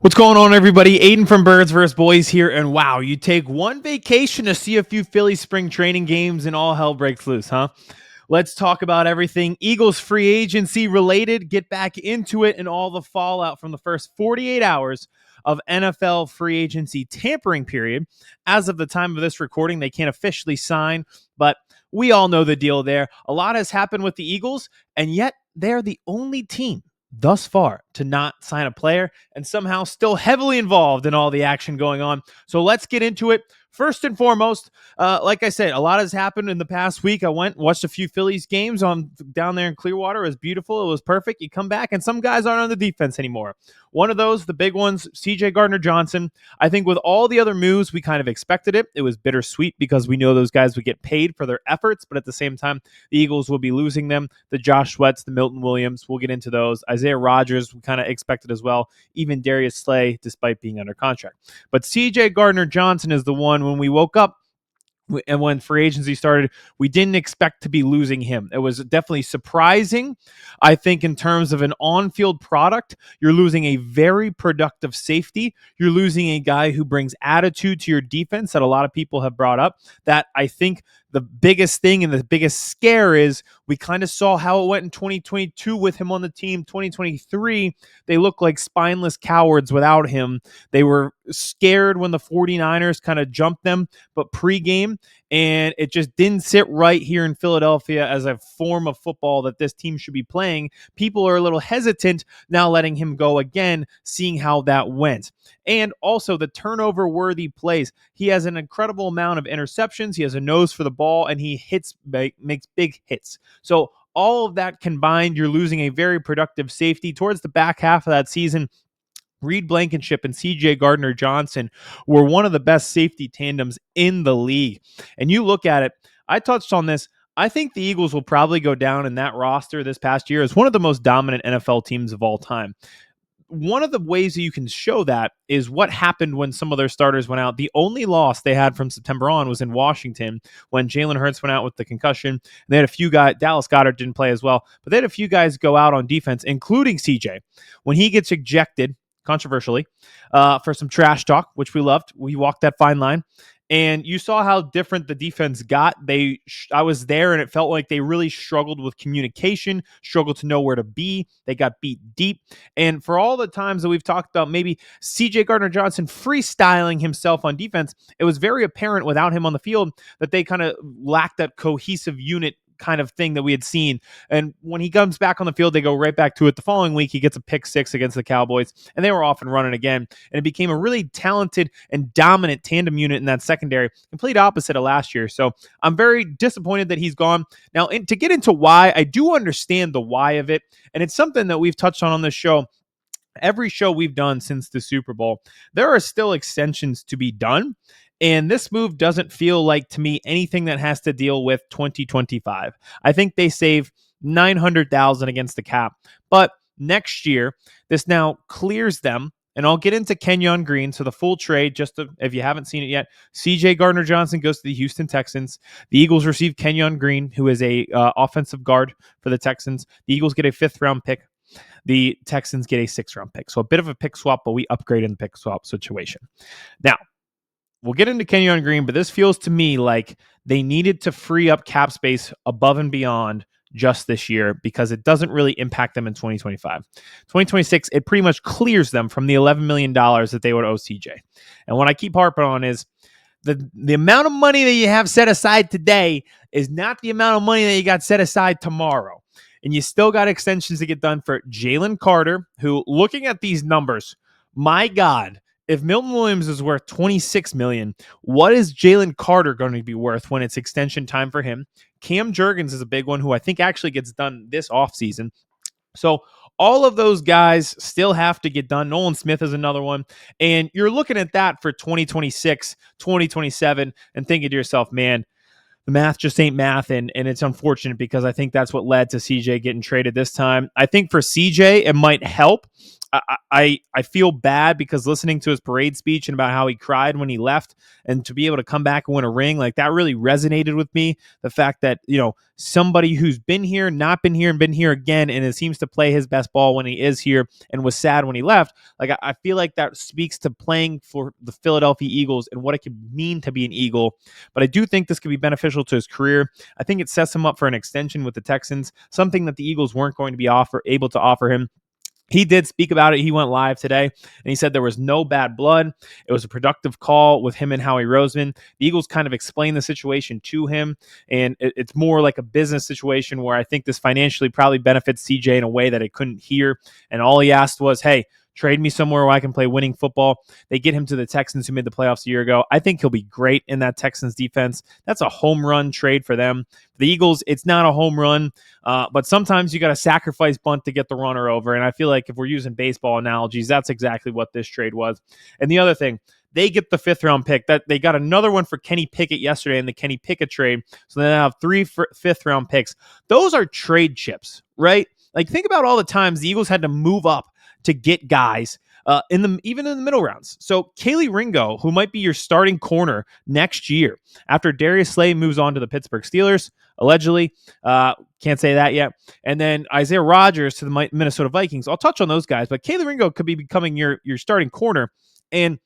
What's going on, everybody? Aidan from Birds vs. Boys here, and wow, you take one vacation to see a few Phillies spring training games and all hell breaks loose, huh? Let's talk about everything Eagles free agency related, get back into it, and all the fallout from the first 48 hours of NFL free agency tampering period. As of the time of this recording, they can't officially sign, but we all know the deal there. A lot has happened with the Eagles, and yet they're the only team thus far to not sign a player and somehow still heavily involved in all the action going on. So let's get into it. First and foremost, like I said, a lot has happened in the past week. I went watched a few Phillies games on down there in Clearwater. It was beautiful. It was perfect. You come back and some guys aren't on the defense anymore. One of those, the big ones, CJ Gardner Johnson. I think with all the other moves, we kind of expected it. It was bittersweet because we know those guys would get paid for their efforts, but at the same time, the Eagles will be losing them. The Josh Sweats, the Milton Williams, we'll get into those. Isaiah Rodgers, we kind of expected as well. Even Darius Slay, despite being under contract. But CJ Gardner Johnson is the one when we woke up and when free agency started, we didn't expect to be losing him. It was definitely surprising. I think in terms of an on-field product, you're losing a very productive safety. You're losing a guy who brings attitude to your defense that a lot of people have brought up. That I think the biggest thing and the biggest scare is we kind of saw how it went in 2022 with him on the team. 2023, they looked like spineless cowards without him. They were scared when the 49ers kind of jumped them, but pregame, and it just didn't sit right here in Philadelphia as a form of football that this team should be playing. People are a little hesitant now letting him go again, seeing how that went. And also the turnover-worthy plays. He has an incredible amount of interceptions. He has a nose for the ball, and he makes big hits. So all of that combined, you're losing a very productive safety. Towards the back half of that season, Reed Blankenship and CJ Gardner Johnson were one of the best safety tandems in the league. And you look at it, I touched on this. I think the Eagles will probably go down in that roster this past year as one of the most dominant NFL teams of all time. One of the ways that you can show that is what happened when some of their starters went out. The only loss they had from September on was in Washington when Jalen Hurts went out with the concussion. They had a few guys, Dallas Goedert didn't play as well, but they had a few guys go out on defense, including CJ. When he gets ejected, controversially, for some trash talk, which we loved. We walked that fine line. And you saw how different the defense got. I was there, and it felt like they really struggled with communication, struggled to know where to be. They got beat deep. And for all the times that we've talked about maybe CJ Gardner Johnson freestyling himself on defense, it was very apparent without him on the field that they kind of lacked that cohesive unit kind of thing that we had seen. And when he comes back on the field, they go right back to it. The following week, he gets a pick six against the Cowboys, and they were off and running again. And it became a really talented and dominant tandem unit in that secondary, complete opposite of last year. So I'm very disappointed that he's gone. Now, to get into why, I do understand the why of it, and it's something that we've touched on this show. Every show we've done since the Super Bowl, there are still extensions to be done. And this move doesn't feel like, to me, anything that has to deal with 2025. I think they save $900,000 against the cap. But next year, this now clears them. And I'll get into Kenyon Green. So the full trade, if you haven't seen it yet, CJ Gardner Johnson goes to the Houston Texans. The Eagles receive Kenyon Green, who is a offensive guard for the Texans. The Eagles get a 5th-round pick. The Texans get a 6th-round pick. So a bit of a pick swap, but we upgrade in the pick swap situation. Now, we'll get into Kenyon Green, but this feels to me like they needed to free up cap space above and beyond just this year because it doesn't really impact them in 2025. 2026, it pretty much clears them from the $11 million that they would owe CJ. And what I keep harping on is the amount of money that you have set aside today is not the amount of money that you got set aside tomorrow. And you still got extensions to get done for Jalen Carter, who, looking at these numbers, my God, if Milton Williams is worth $26 million, what is Jalen Carter going to be worth when it's extension time for him? Cam Jurgens is a big one who I think actually gets done this offseason. So all of those guys still have to get done. Nolan Smith is another one. And you're looking at that for 2026, 2027, and thinking to yourself, man, the math just ain't math, and it's unfortunate because I think that's what led to CJ getting traded this time. I think for CJ, it might help. I feel bad because listening to his parade speech and about how he cried when he left, and to be able to come back and win a ring, like that really resonated with me. The fact that, somebody who's been here, not been here, and been here again, and it seems to play his best ball when he is here and was sad when he left. Like, I feel like that speaks to playing for the Philadelphia Eagles and what it could mean to be an Eagle. But I do think this could be beneficial to his career. I think it sets him up for an extension with the Texans, something that the Eagles weren't going to be able to offer him. He did speak about it. He went live today, and he said there was no bad blood. It was a productive call with him and Howie Roseman. The Eagles kind of explained the situation to him, and it's more like a business situation where I think this financially probably benefits CJ in a way that it couldn't hear. And all he asked was, hey, trade me somewhere where I can play winning football. They get him to the Texans, who made the playoffs a year ago. I think he'll be great in that Texans defense. That's a home run trade for them. The Eagles, it's not a home run, but sometimes you got to sacrifice bunt to get the runner over. And I feel like if we're using baseball analogies, that's exactly what this trade was. And the other thing, they get the 5th round pick. That they got another one for Kenny Pickett yesterday in the Kenny Pickett trade. So they have 3 5th round picks. Those are trade chips, right? Like, think about all the times the Eagles had to move up to get guys even in the middle rounds. So Kaylee Ringo, who might be your starting corner next year after Darius Slay moves on to the Pittsburgh Steelers, allegedly. Can't say that yet. And then Isaiah Rodgers to the Minnesota Vikings. I'll touch on those guys, but Kaylee Ringo could be becoming your starting corner. And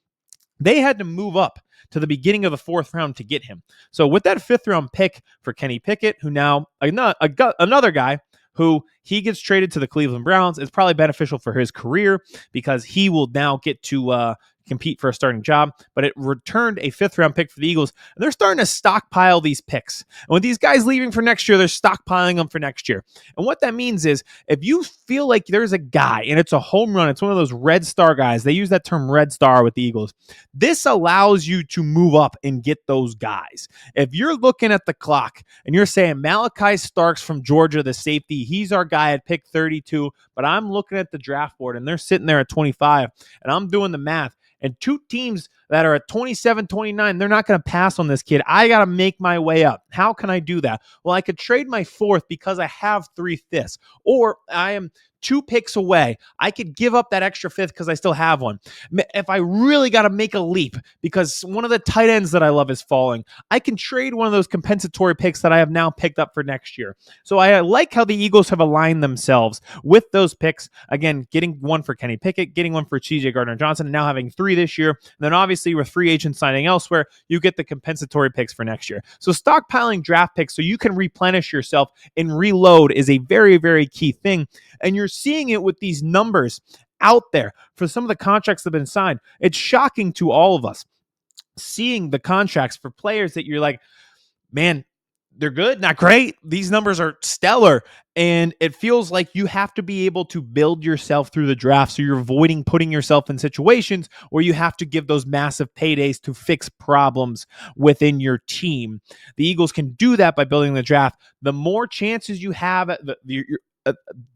they had to move up to the beginning of the 4th round to get him. So with that 5th round pick for Kenny Pickett, who now another guy who he gets traded to the Cleveland Browns, is probably beneficial for his career because he will now get to compete for a starting job. But it returned a 5th round pick for the Eagles, and they're starting to stockpile these picks. And with these guys leaving for next year, they're stockpiling them for next year. And what that means is, if you feel like there's a guy and it's a home run, it's one of those red star guys. They use that term red star with the Eagles. This allows you to move up and get those guys. If you're looking at the clock and you're saying Malachi Starks from Georgia, the safety, he's our guy at pick 32, but I'm looking at the draft board and they're sitting there at 25, and I'm doing the math. And 2 teams that are at 27, 29, they're not going to pass on this kid. I got to make my way up. How can I do that? Well, I could trade my 4th because I have 3 5ths, or I am 2 picks away. I could give up that extra 5th because I still have one. If I really got to make a leap because one of the tight ends that I love is falling, I can trade one of those compensatory picks that I have now picked up for next year. So I like how the Eagles have aligned themselves with those picks. Again, getting one for Kenny Pickett, getting one for CJ Gardner Johnson, and now having 3 this year. And then obviously with free agents signing elsewhere, you get the compensatory picks for next year. So stockpiling draft picks so you can replenish yourself and reload is a very, very key thing. And you're seeing it with these numbers out there for some of the contracts that have been signed. It's shocking to all of us seeing the contracts for players that you're like, man, they're good, not great. These numbers are stellar. And it feels like you have to be able to build yourself through the draft. So you're avoiding putting yourself in situations where you have to give those massive paydays to fix problems within your team. The Eagles can do that by building the draft. The more chances you have,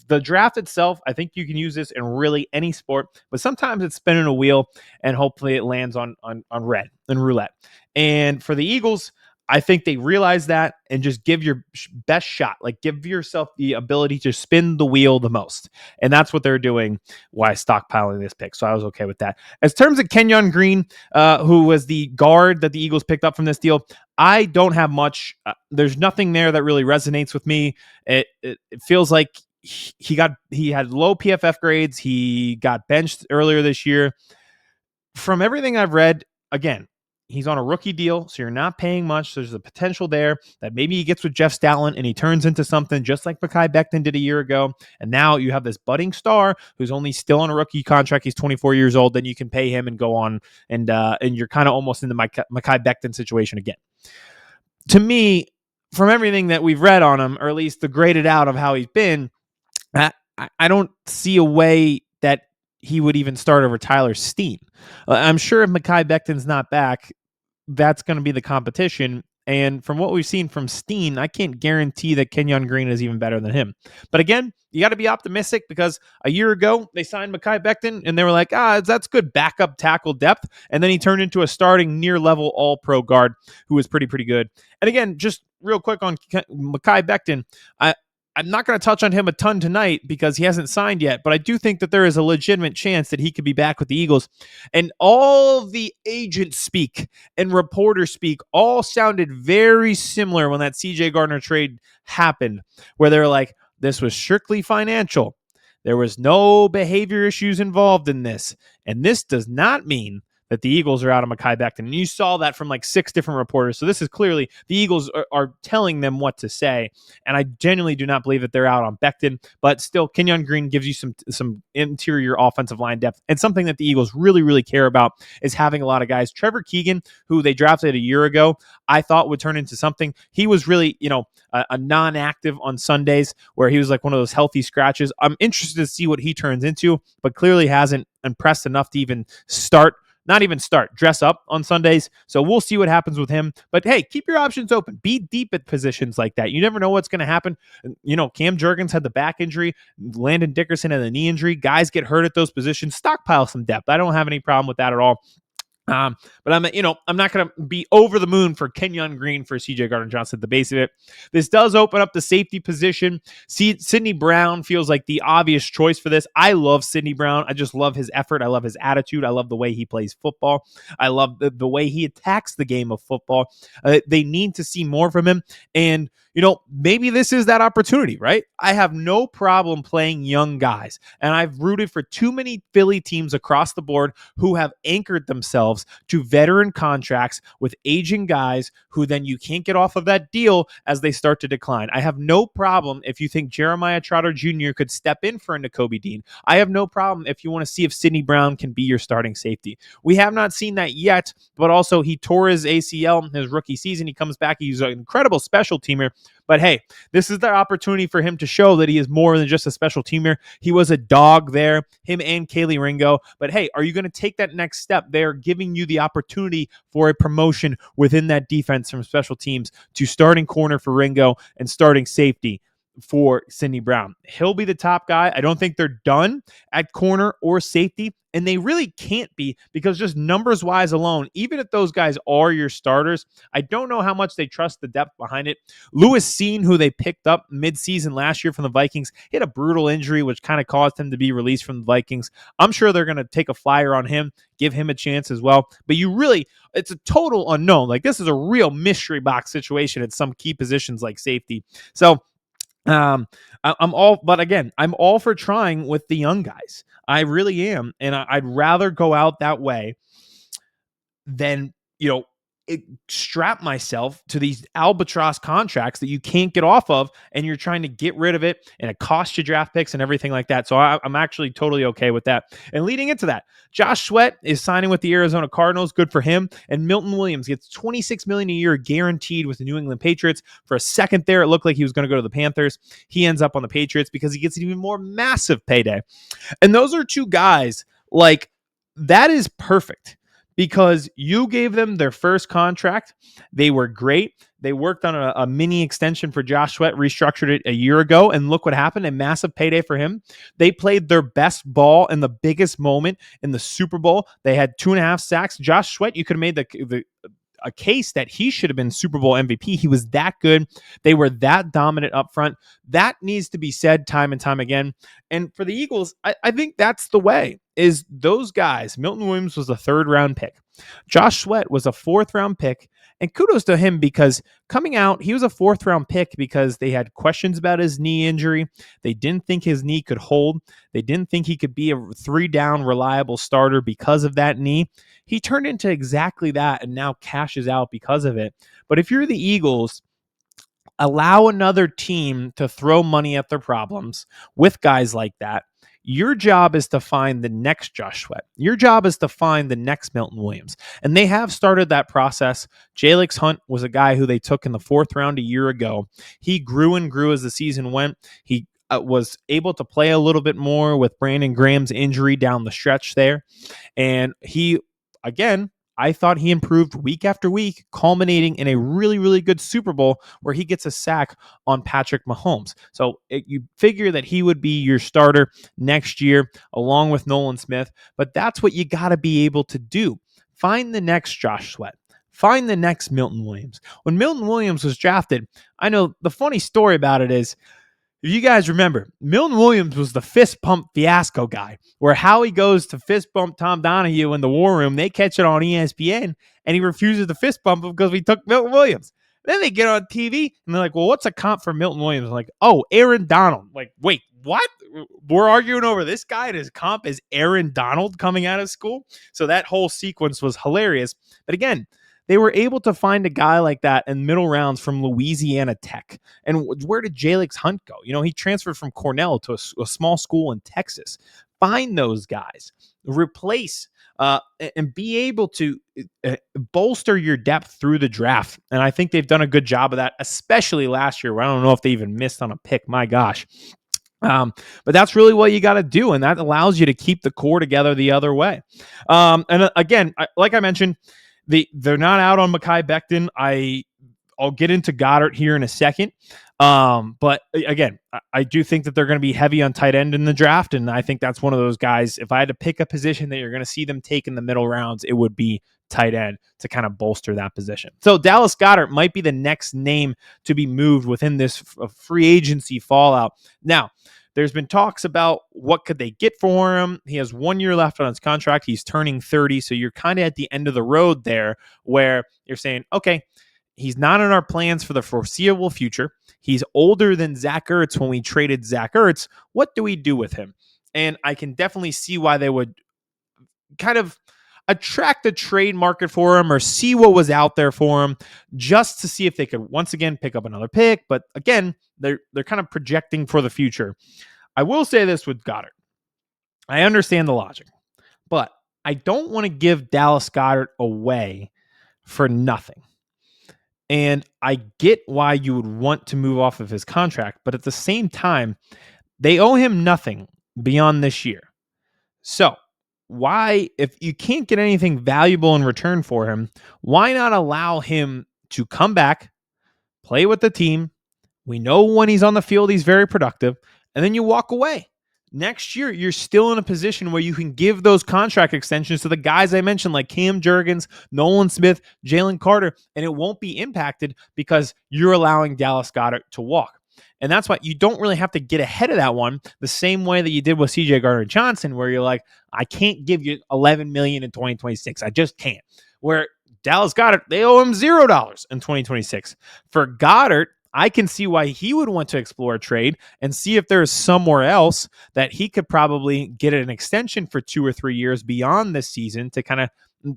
the draft itself, I think you can use this in really any sport, but sometimes it's spinning a wheel and hopefully it lands on red and roulette. And for the Eagles, I think they realize that and just give your best shot. Like, give yourself the ability to spin the wheel the most. And that's what they're doing while stockpiling this pick. So I was okay with that. As terms of Kenyon Green, who was the guard that the Eagles picked up from this deal, I don't have much. There's nothing there that really resonates with me. It feels like he had low PFF grades. He got benched earlier this year. From everything I've read, again, he's on a rookie deal, so you're not paying much. There's a potential there that maybe he gets with Jeff Stoutland and he turns into something just like Mekhi Becton did a year ago. And now you have this budding star who's only still on a rookie contract. He's 24 years old. Then you can pay him and go on, and you're kind of almost in the Mekhi Becton situation again. To me, from everything that we've read on him, or at least the graded out of how he's been, I don't see a way that he would even start over Tyler Steen. I'm sure if Mekhi Becton's not back, that's going to be the competition. And from what we've seen from Steen, I can't guarantee that Kenyon Green is even better than him. But again, you got to be optimistic because a year ago they signed Mekhi Becton and they were like, that's good backup tackle depth. And then he turned into a starting near level all-pro guard who was pretty good. And again, just real quick on Mekhi Becton, I'm not going to touch on him a ton tonight because he hasn't signed yet, but I do think that there is a legitimate chance that he could be back with the Eagles. And all the agent speak and reporter speak all sounded very similar when that CJ Gardner trade happened, where they're like, this was strictly financial. There was no behavior issues involved in this. And this does not mean that the Eagles are out of Mekhi Becton. And you saw that from like 6 different reporters. So this is clearly the Eagles are telling them what to say. And I genuinely do not believe that they're out on Becton. But still, Kenyon Green gives you some interior offensive line depth. And something that the Eagles really, really care about is having a lot of guys. Trevor Keegan, who they drafted a year ago, I thought would turn into something. He was really, a non-active on Sundays where he was like one of those healthy scratches. I'm interested to see what he turns into, but clearly hasn't impressed enough to even dress up on Sundays. So we'll see what happens with him. But hey, keep your options open. Be deep at positions like that. You never know what's going to happen. Cam Jurgens had the back injury. Landon Dickerson had the knee injury. Guys get hurt at those positions. Stockpile some depth. I don't have any problem with that at all. But I'm not going to be over the moon for Kenyon Green for CJ Gardner Johnson at the base of it. This does open up the safety position. Sidney Brown feels like the obvious choice for this. I love Sidney Brown. I just love his effort. I love his attitude. I love the way he plays football. I love the way he attacks the game of football. They need to see more from him. And maybe this is that opportunity, right? I have no problem playing young guys. And I've rooted for too many Philly teams across the board who have anchored themselves to veteran contracts with aging guys who then you can't get off of that deal as they start to decline. I have no problem if you think Jeremiah Trotter Jr. could step in for a Nakobe Dean. I have no problem if you want to see if Sidney Brown can be your starting safety. We have not seen that yet, but also he tore his ACL in his rookie season. He comes back. He's an incredible special teamer. But hey, this is the opportunity for him to show that he is more than just a special teamer. He was a dog there, him and Kaylee Ringo. But hey, are you going to take that next step? They're giving you the opportunity for a promotion within that defense from special teams to starting corner for Ringo and starting safety for Sidney Brown. He'll be the top guy. I don't think they're done at corner or safety, and they really can't be because just numbers-wise alone, even if those guys are your starters, I don't know how much they trust the depth behind it. Lewis Seen, who they picked up mid-season last year from the Vikings, he had a brutal injury, which kind of caused him to be released from the Vikings. I'm sure they're going to take a flyer on him, give him a chance as well. But it's a total unknown. Like, this is a real mystery box situation at some key positions like safety. So, I'm all for trying with the young guys. I really am. And I'd rather go out that way than, strap myself to these albatross contracts that you can't get off of, and you're trying to get rid of it, and it costs you draft picks and everything like that. So I'm actually totally okay with that. And leading into that, Josh Sweat is signing with the Arizona Cardinals. Good for him. And Milton Williams gets $26 million a year guaranteed with the New England Patriots. For a second there, it looked like he was going to go to the Panthers. He ends up on the Patriots because he gets an even more massive payday. And those are two guys, like, that is perfect. Because you gave them their first contract. They were great. They worked on a mini extension for Josh Sweat, restructured it a year ago, and look what happened, a massive payday for him. They played their best ball in the biggest moment in the Super Bowl. They had 2.5 sacks. Josh Sweat, you could have made a case that he should have been Super Bowl MVP. He was that good. They were that dominant up front. That needs to be said time and time again. And for the Eagles, I think that's the way, is those guys. Milton Williams was a 3rd-round pick. Josh Sweat was a 4th-round pick. And kudos to him because coming out, he was a 4th-round pick because they had questions about his knee injury. They didn't think his knee could hold. They didn't think he could be a 3-down reliable starter because of that knee. He turned into exactly that and now cashes out because of it. But if you're the Eagles, allow another team to throw money at their problems with guys like that. Your job is to find the next Josh Sweat. Your job is to find the next Milton Williams. And they have started that process. Jalix Hunt was a guy who they took in the 4th round a year ago. He grew and grew as the season went. He was able to play a little bit more with Brandon Graham's injury down the stretch there. And he, again, I thought he improved week after week, culminating in a really, really good Super Bowl where he gets a sack on Patrick Mahomes. So you figure that he would be your starter next year along with Nolan Smith, but that's what you got to be able to do. Find the next Josh Sweat. Find the next Milton Williams. When Milton Williams was drafted, I know the funny story about it is If you guys remember, Milton Williams was the fist pump fiasco guy, where Howie goes to fist bump Tom Donahue in the war room. They catch it on ESPN, and he refuses to fist bump him because we took Milton Williams. Then they get on TV, and they're like, well, what's a comp for Milton Williams? I'm like, oh, Aaron Donald. Like, wait, what? We're arguing over this guy, and his comp is Aaron Donald coming out of school? So that whole sequence was hilarious. But again, they were able to find a guy like that in middle rounds from Louisiana Tech. And where did Jalix Hunt go? You know, he transferred from Cornell to a small school in Texas. Find those guys, replace, and be able to bolster your depth through the draft. And I think they've done a good job of that, especially last year, where I don't know if they even missed on a pick. My gosh. But that's really what you got to do, and that allows you to keep the core together the other way. And again, like I mentioned, they're not out on Mekhi Becton. I'll get into Goedert here in a second. But again, I do think that they're going to be heavy on tight end in the draft, and I think that's one of those guys. If I had to pick a position that you're going to see them take in the middle rounds, it would be tight end to kind of bolster that position. So Dallas Goedert might be the next name to be moved within this free agency fallout. Now, there's been talks about what could they get for him. He has 1 year left on his contract. He's turning 30, so you're kind of at the end of the road there where you're saying, okay, he's not in our plans for the foreseeable future. He's older than Zach Ertz when we traded Zach Ertz. What do we do with him? And I can definitely see why they would kind of attract the trade market for him or see what was out there for him just to see if they could once again pick up another pick. But again, they're kind of projecting for the future. I will say this with Goedert. I understand the logic, but I don't want to give Dallas Goedert away for nothing. And I get why you would want to move off of his contract, but at the same time, they owe him nothing beyond this year. So why, if you can't get anything valuable in return for him, why not allow him to come back, play with the team? We know when he's on the field, he's very productive, and then you walk away. Next year, you're still in a position where you can give those contract extensions to the guys I mentioned, like Cam Jurgens, Nolan Smith, Jalen Carter, and it won't be impacted because you're allowing Dallas Goedert to walk. And that's why you don't really have to get ahead of that one the same way that you did with CJ Gardner Johnson, where you're like, I can't give you $11 million in 2026. I just can't. Where Dallas Goedert, they owe him $0 in 2026. For Goedert, I can see why he would want to explore a trade and see if there's somewhere else that he could probably get an extension for 2 or 3 years beyond this season to kind of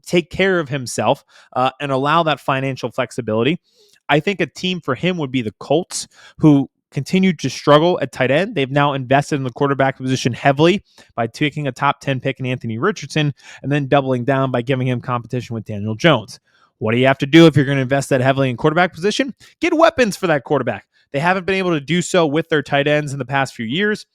take care of himself and allow that financial flexibility. I think a team for him would be the Colts, who continued to struggle at tight end. They've now invested in the quarterback position heavily by taking a top 10 pick in Anthony Richardson and then doubling down by giving him competition with Daniel Jones. What do you have to do if you're going to invest that heavily in quarterback position? Get weapons for that quarterback. They haven't been able to do so with their tight ends in the past few years.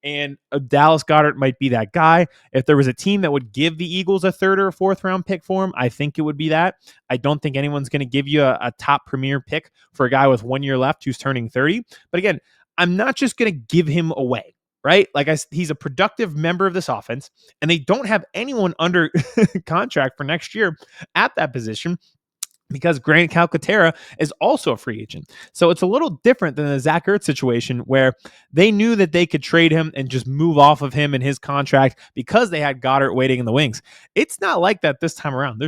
And Dallas Goedert might be that guy. If there was a team that would give the Eagles a 3rd or a 4th round pick for him, I think it would be that. I don't think anyone's going to give you a top premier pick for a guy with 1 year left who's turning 30. But again, I'm not just going to give him away, right? Like he's a productive member of this offense, and they don't have anyone under contract for next year at that position, because Grant Calcaterra is also a free agent. So it's a little different than the Zach Ertz situation where they knew that they could trade him and just move off of him and his contract because they had Goedert waiting in the wings. It's not like that this time around.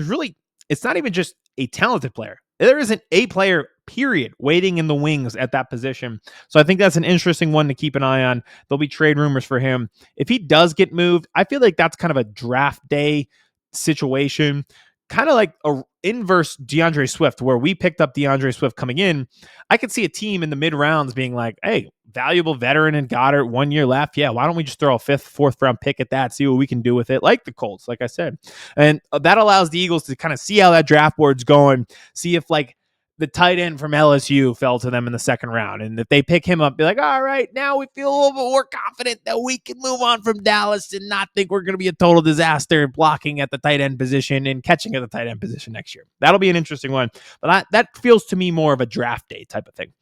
It's not even just a talented player. There isn't a player, period, waiting in the wings at that position. So I think that's an interesting one to keep an eye on. There'll be trade rumors for him. If he does get moved, I feel like that's kind of a draft day situation, kind of like a inverse DeAndre Swift, where we picked up DeAndre Swift coming in. I could see a team in the mid rounds being like, hey, valuable veteran and Goedert, 1 year left. Yeah, why don't we just throw a 5th, 4th round pick at that, see what we can do with it, like the Colts, like I said. And that allows the Eagles to kind of see how that draft board's going, see if like the tight end from LSU fell to them in the 2nd round. And if they pick him up, be like, all right, now we feel a little bit more confident that we can move on from Dallas and not think we're going to be a total disaster blocking at the tight end position and catching at the tight end position next year. That'll be an interesting one. But that feels to me more of a draft day type of thing.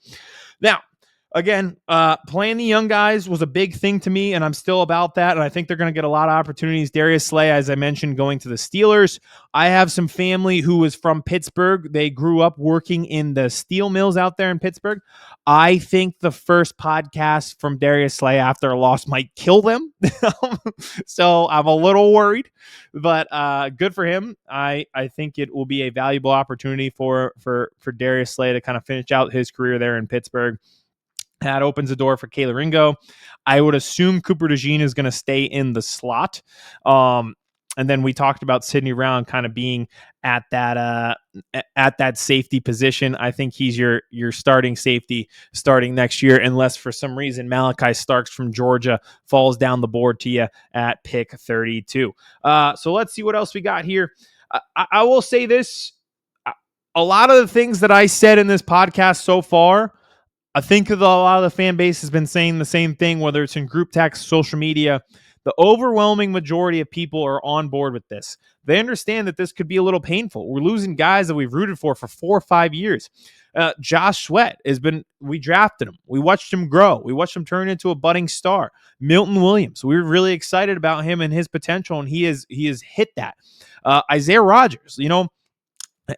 Now, Again, playing the young guys was a big thing to me, and I'm still about that. And I think they're going to get a lot of opportunities. Darius Slay, as I mentioned, going to the Steelers. I have some family who is from Pittsburgh. They grew up working in the steel mills out there in Pittsburgh. I think the first podcast from Darius Slay after a loss might kill them. So I'm a little worried, but good for him. I think it will be a valuable opportunity for Darius Slay to kind of finish out his career there in Pittsburgh. That opens the door for Kayla Ringo. I would assume Cooper DeJean is going to stay in the slot. And then we talked about Sidney Brown kind of being at that safety position. I think he's your starting safety starting next year, unless for some reason Malachi Starks from Georgia falls down the board to you at pick 32. So let's see what else we got here. I will say this. A lot of the things that I said in this podcast so far, I think a lot of the fan base has been saying the same thing, whether it's in group text, social media. The overwhelming majority of people are on board with this. They understand that this could be a little painful. We're losing guys that we've rooted for 4 or 5 years. Josh Sweat we drafted him. We watched him grow. We watched him turn into a budding star. Milton Williams, we were really excited about him and his potential, and he has hit that. Isaiah Rodgers,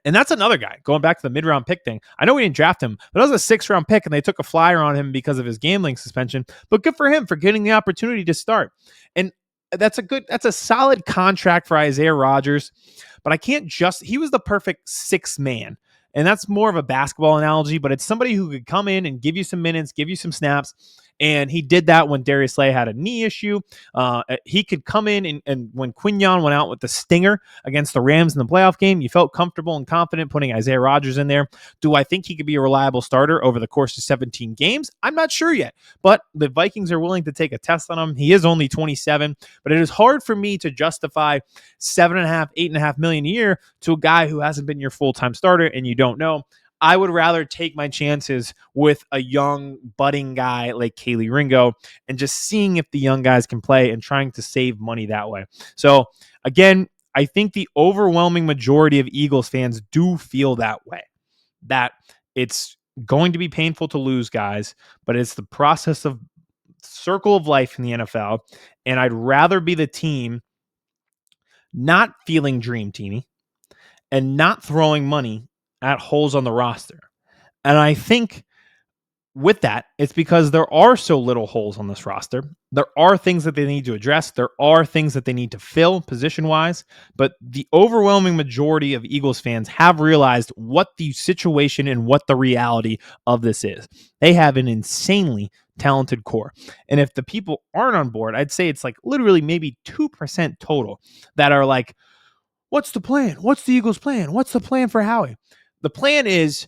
and that's another guy, going back to the mid-round pick thing. I know we didn't draft him, but it was a 6th-round pick, and they took a flyer on him because of his gambling suspension. But good for him for getting the opportunity to start. And that's a solid contract for Isaiah Rodgers. But he was the perfect 6th man. And that's more of a basketball analogy, but it's somebody who could come in and give you some minutes, give you some snaps. And he did that when Darius Slay had a knee issue. He could come in and when Quinyon went out with the stinger against the Rams in the playoff game, you felt comfortable and confident putting Isaiah Rodgers in there. Do I think he could be a reliable starter over the course of 17 games? I'm not sure yet, but the Vikings are willing to take a test on him. He is only 27, but it is hard for me to justify $7.5 million a year to a guy who hasn't been your full-time starter and you don't know. I would rather take my chances with a young budding guy like Kaylee Ringo and just seeing if the young guys can play and trying to save money that way. So again, I think the overwhelming majority of Eagles fans do feel that way, that it's going to be painful to lose guys, but it's the process of circle of life in the NFL. And I'd rather be the team not feeling dream teamy and not throwing money at holes on the roster. And I think with that, it's because there are so little holes on this roster. There are things that they need to address. There are things that they need to fill position-wise. But the overwhelming majority of Eagles fans have realized what the situation and what the reality of this is. They have an insanely talented core. And if the people aren't on board, I'd say it's like literally maybe 2% total that are like, what's the plan? What's the Eagles' plan? What's the plan for Howie? The plan is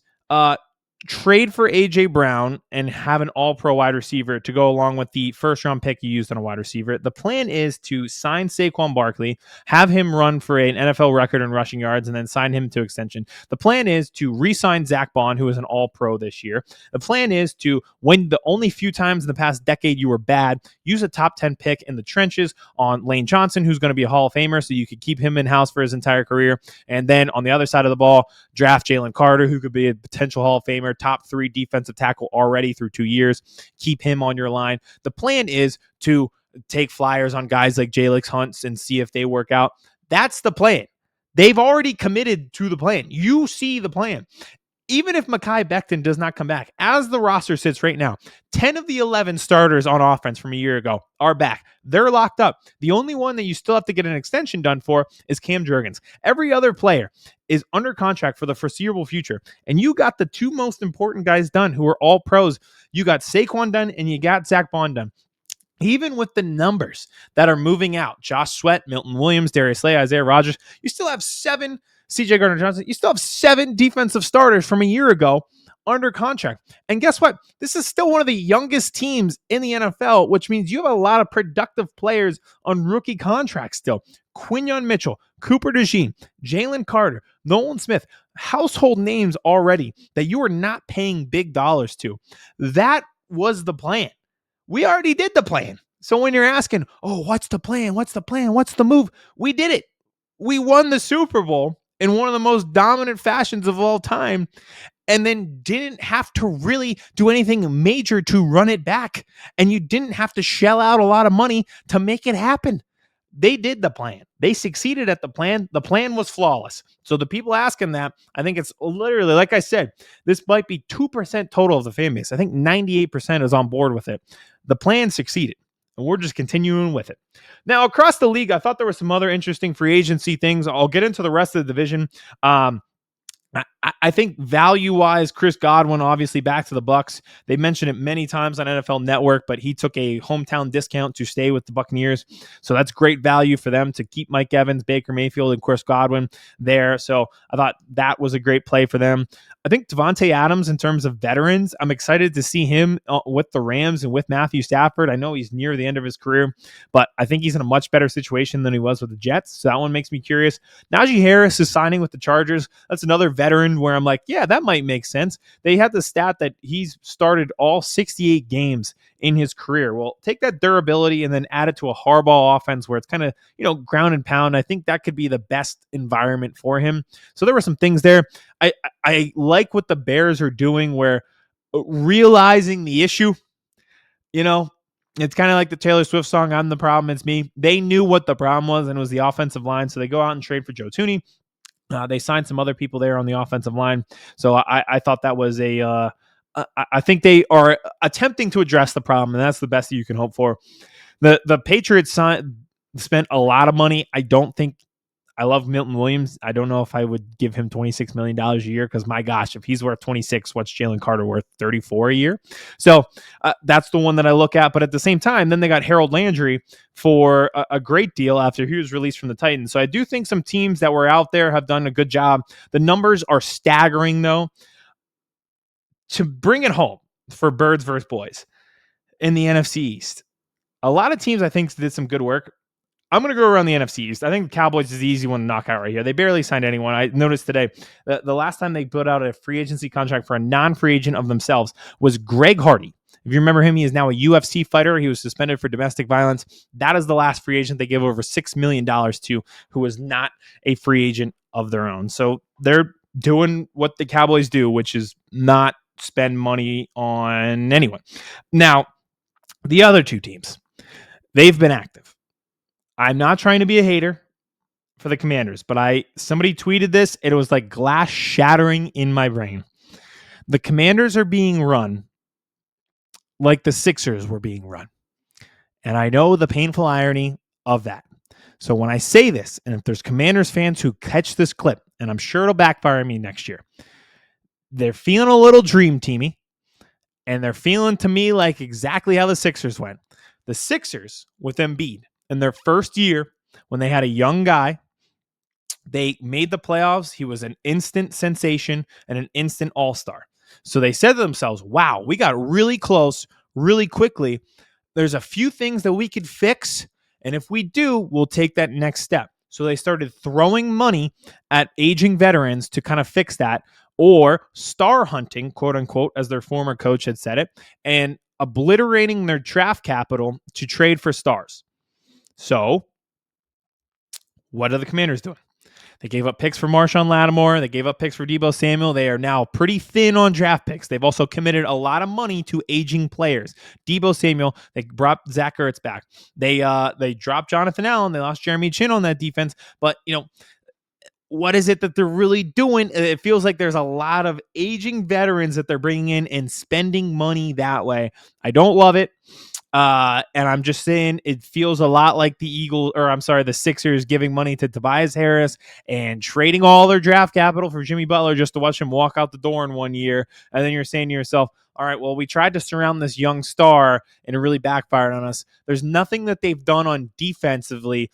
trade for A.J. Brown and have an all-pro wide receiver to go along with the first-round pick you used on a wide receiver. The plan is to sign Saquon Barkley, have him run for an NFL record in rushing yards, and then sign him to extension. The plan is to re-sign Zach Bond, who is an all-pro this year. The plan is to, when the only few times in the past decade you were bad, use a top 10 pick in the trenches on Lane Johnson, who's going to be a Hall of Famer, so you could keep him in-house for his entire career. And then on the other side of the ball, draft Jalen Carter, who could be a potential Hall of Famer, top 3 defensive tackle already through 2 years. Keep him on your line. The plan is to take flyers on guys like Jalix Hunts and see if they work out. That's the plan. They've already committed to the plan. You see the plan. Even if Mekhi Becton does not come back, as the roster sits right now, 10 of the 11 starters on offense from a year ago are back. They're locked up. The only one that you still have to get an extension done for is Cam Jurgens. Every other player is under contract for the foreseeable future. And you got the 2 most important guys done who are all pros. You got Saquon done and you got Zach Bond done. Even with the numbers that are moving out, Josh Sweat, Milton Williams, Darius Slay, Isaiah Rodgers, you still have 7 CJ Gardner Johnson. You still have 7 defensive starters from a year ago under contract. And guess what? This is still one of the youngest teams in the NFL, which means you have a lot of productive players on rookie contracts still. Quinyon Mitchell, Cooper DeJean, Jalen Carter, Nolan Smith, household names already that you are not paying big dollars to. That was the plan. We already did the plan. So when you're asking, oh, what's the plan? What's the plan? What's the move? We did it. We won the Super Bowl in one of the most dominant fashions of all time. and then didn't have to really do anything major to run it back. And you didn't have to shell out a lot of money to make it happen. They did the plan. They succeeded at the plan. The plan was flawless. So the people asking that, I think it's literally, like I said, this might be 2% total of the fan base. I think 98% is on board with it. The plan succeeded, and we're just continuing with it. Now, across the league, I thought there were some other interesting free agency things. I'll get into the rest of the division. I think value-wise, Chris Godwin, obviously back to the Bucs. They mentioned it many times on NFL Network, but he took a hometown discount to stay with the Buccaneers. So that's great value for them to keep Mike Evans, Baker Mayfield, and Chris Godwin there. So I thought that was a great play for them. I think Devontae Adams, in terms of veterans, I'm excited to see him with the Rams and with Matthew Stafford. I know he's near the end of his career, but I think he's in a much better situation than he was with the Jets. So that one makes me curious. Najee Harris is signing with the Chargers. That's another veteran where I'm like, yeah, that might make sense. They had the stat that he's started all 68 games in his career. Well, take that durability and then add it to a Harbaugh offense where it's kind of, ground and pound. I think that could be the best environment for him. So there were some things there. I like what the Bears are doing where realizing the issue, it's kind of like the Taylor Swift song, I'm the problem, it's me. They knew what the problem was, and it was the offensive line. So they go out and trade for Joe Thuney. They signed some other people there on the offensive line. So I thought that was I think they are attempting to address the problem, and that's the best that you can hope for. The Patriots spent a lot of money. I love Milton Williams. I don't know if I would give him $26 million a year because, my gosh, if he's worth 26, what's Jalen Carter worth? 34 a year? So that's the one that I look at. But at the same time, then they got Harold Landry for a great deal after he was released from the Titans. So I do think some teams that were out there have done a good job. The numbers are staggering, though. To bring it home for Birds versus Boys in the NFC East, a lot of teams I think did some good work. I'm going to go around the NFC East. I think the Cowboys is the easy one to knock out right here. They barely signed anyone. I noticed today that the last time they put out a free agency contract for a non-free agent of themselves was Greg Hardy. If you remember him, he is now a UFC fighter. He was suspended for domestic violence. That is the last free agent they gave over $6 million to, who was not a free agent of their own. So they're doing what the Cowboys do, which is not spend money on anyone. Now, the other two teams, they've been active. I'm not trying to be a hater for the Commanders, but somebody tweeted this. It was like glass shattering in my brain. The Commanders are being run like the Sixers were being run. And I know the painful irony of that. So when I say this, and if there's Commanders fans who catch this clip, and I'm sure it'll backfire me next year, they're feeling a little dream teamy, and they're feeling to me like exactly how the Sixers went. The Sixers with Embiid in their first year, when they had a young guy, they made the playoffs. He was an instant sensation and an instant all-star. So they said to themselves, wow, we got really close really quickly. There's a few things that we could fix, and if we do, we'll take that next step. So they started throwing money at aging veterans to kind of fix that, or star hunting, quote unquote, as their former coach had said it, and obliterating their draft capital to trade for stars. So what are the Commanders doing? They gave up picks for Marshawn Lattimore. They gave up picks for Deebo Samuel. They are now pretty thin on draft picks. They've also committed a lot of money to aging players. Deebo Samuel, they brought Zach Ertz back. They dropped Jonathan Allen. They lost Jeremy Chin on that defense. But, what is it that they're really doing? It feels like there's a lot of aging veterans that they're bringing in and spending money that way. I don't love it. And I'm just saying it feels a lot like the Sixers giving money to Tobias Harris and trading all their draft capital for Jimmy Butler just to watch him walk out the door in 1 year. And then you're saying to yourself, all right, well, we tried to surround this young star and it really backfired on us. There's nothing that they've done on defensively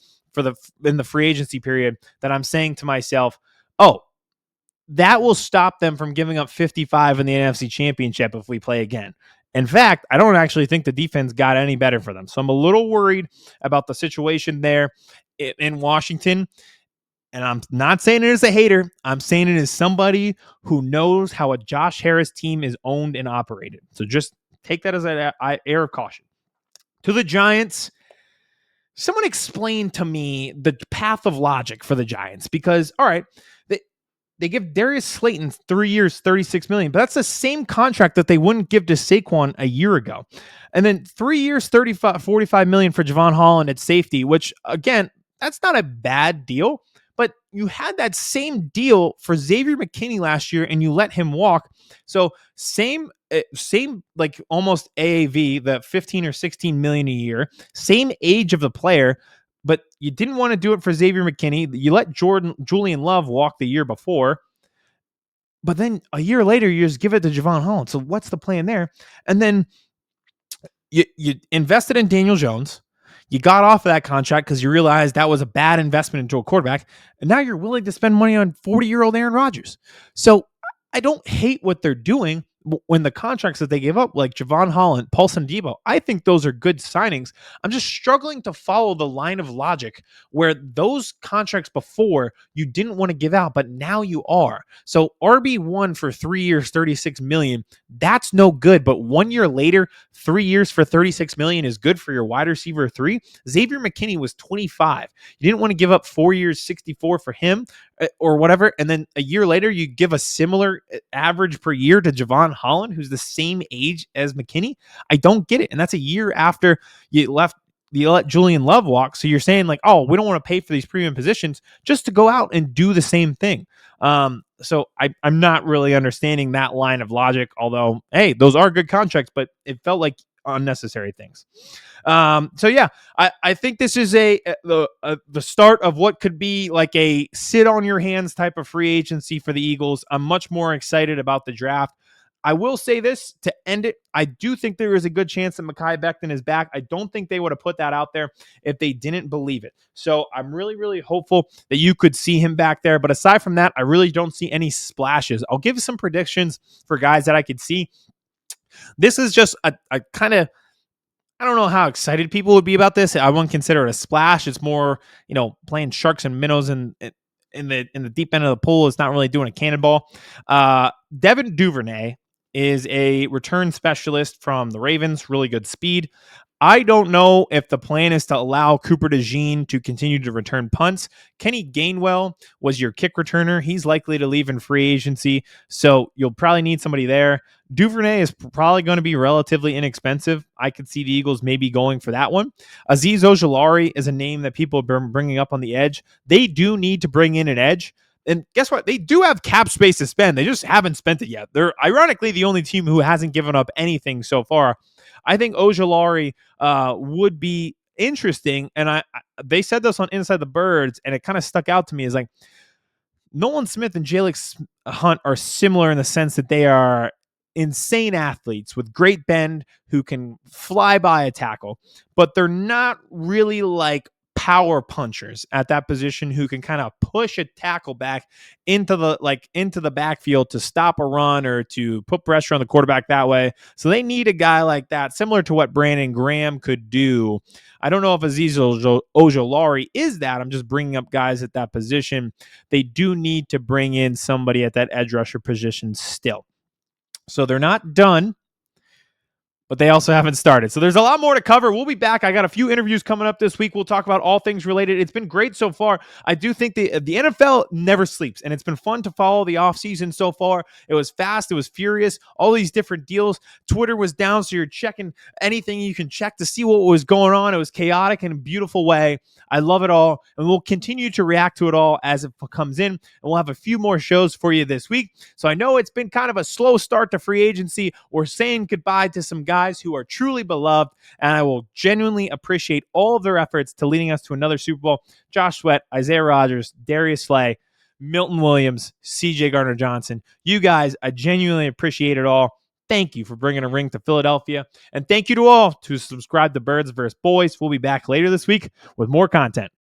in the free agency period that I'm saying to myself, oh, that will stop them from giving up 55 in the NFC Championship if we play again. In fact, I don't actually think the defense got any better for them. So I'm a little worried about the situation there in Washington. And I'm not saying it as a hater. I'm saying it as somebody who knows how a Josh Harris team is owned and operated. So just take that as an air of caution. To the Giants, someone explain to me the path of logic for the Giants. Because, all right, they give Darius Slayton 3 years, 36 million, but that's the same contract that they wouldn't give to Saquon a year ago. And then 3 years, 35, 45 million for Javon Holland at safety, which again, that's not a bad deal, but you had that same deal for Xavier McKinney last year and you let him walk. So same like almost AAV, the 15 or 16 million a year, same age of the player, but you didn't want to do it for Xavier McKinney. You let Julian Love walk the year before, but then a year later, you just give it to Javon Holland. So what's the plan there? And then you invested in Daniel Jones. You got off of that contract because you realized that was a bad investment into a quarterback. And now you're willing to spend money on 40-year-old Aaron Rodgers. So I don't hate what they're doing when the contracts that they gave up, like Javon Holland, Paulson Debo, I think those are good signings. I'm just struggling to follow the line of logic where those contracts before you didn't want to give out, but now you are. So RB1 for 3 years, 36 million, that's no good. But 1 year later, 3 years for 36 million is good for your wide receiver 3. Xavier McKinney was 25. You didn't want to give up 4 years, 64 for him or whatever. And then a year later, you give a similar average per year to Javon Holland, who's the same age as McKinney. I don't get it. And that's a year after you let Julian Love walk. So you're saying like, oh, we don't want to pay for these premium positions just to go out and do the same thing. So I'm not really understanding that line of logic, although, hey, those are good contracts, but it felt like unnecessary things. So yeah, I think this is the start of what could be like a sit on your hands type of free agency for the Eagles. I'm much more excited about the draft. I will say this to end it. I do think there is a good chance that Mekhi Becton is back. I don't think they would have put that out there if they didn't believe it. So I'm really, really hopeful that you could see him back there. But aside from that, I really don't see any splashes. I'll give some predictions for guys that I could see. This is just a kind of, I don't know how excited people would be about this. I wouldn't consider it a splash. It's more, playing sharks and minnows in the deep end of the pool. It's not really doing a cannonball. Devin Duvernay is a return specialist from the Ravens. Really good speed. I don't know if the plan is to allow Cooper DeJean to continue to return punts. Kenny Gainwell was your kick returner. He's likely to leave in free agency, so you'll probably need somebody there. Duvernay is probably going to be relatively inexpensive. I could see the Eagles maybe going for that one. Azeez Ojulari is a name that people have been bringing up on the edge. They do need to bring in an edge. And guess what? They do have cap space to spend. They just haven't spent it yet. They're ironically the only team who hasn't given up anything so far. I think Ojulari would be interesting. And they said this on Inside the Birds, and it kind of stuck out to me. Is like Nolan Smith and Jalix Hunt are similar in the sense that they are insane athletes with great bend who can fly by a tackle, but they're not really like power punchers at that position who can kind of push a tackle back into the backfield to stop a run or to put pressure on the quarterback that way. So they need a guy like that, similar to what Brandon Graham could do. I don't know if Azeez Ojulari is that. I'm just bringing up guys at that position. They do need to bring in somebody at that edge rusher position still. So they're not done, but they also haven't started. So there's a lot more to cover. We'll be back. I got a few interviews coming up this week. We'll talk about all things related. It's been great so far. I do think the NFL never sleeps, and it's been fun to follow the offseason so far. It was fast. It was furious. All these different deals. Twitter was down, so you're checking anything you can check to see what was going on. It was chaotic in a beautiful way. I love it all, and we'll continue to react to it all as it comes in, and we'll have a few more shows for you this week. So I know it's been kind of a slow start to free agency. We're saying goodbye to some guys who are truly beloved, and I will genuinely appreciate all of their efforts to leading us to another Super Bowl. Josh Sweat, Isaiah Rodgers, Darius Slay, Milton Williams, CJ Gardner Johnson. You guys, I genuinely appreciate it all. Thank you for bringing a ring to Philadelphia. And thank you to all to subscribe to Birds vs. Boys. We'll be back later this week with more content.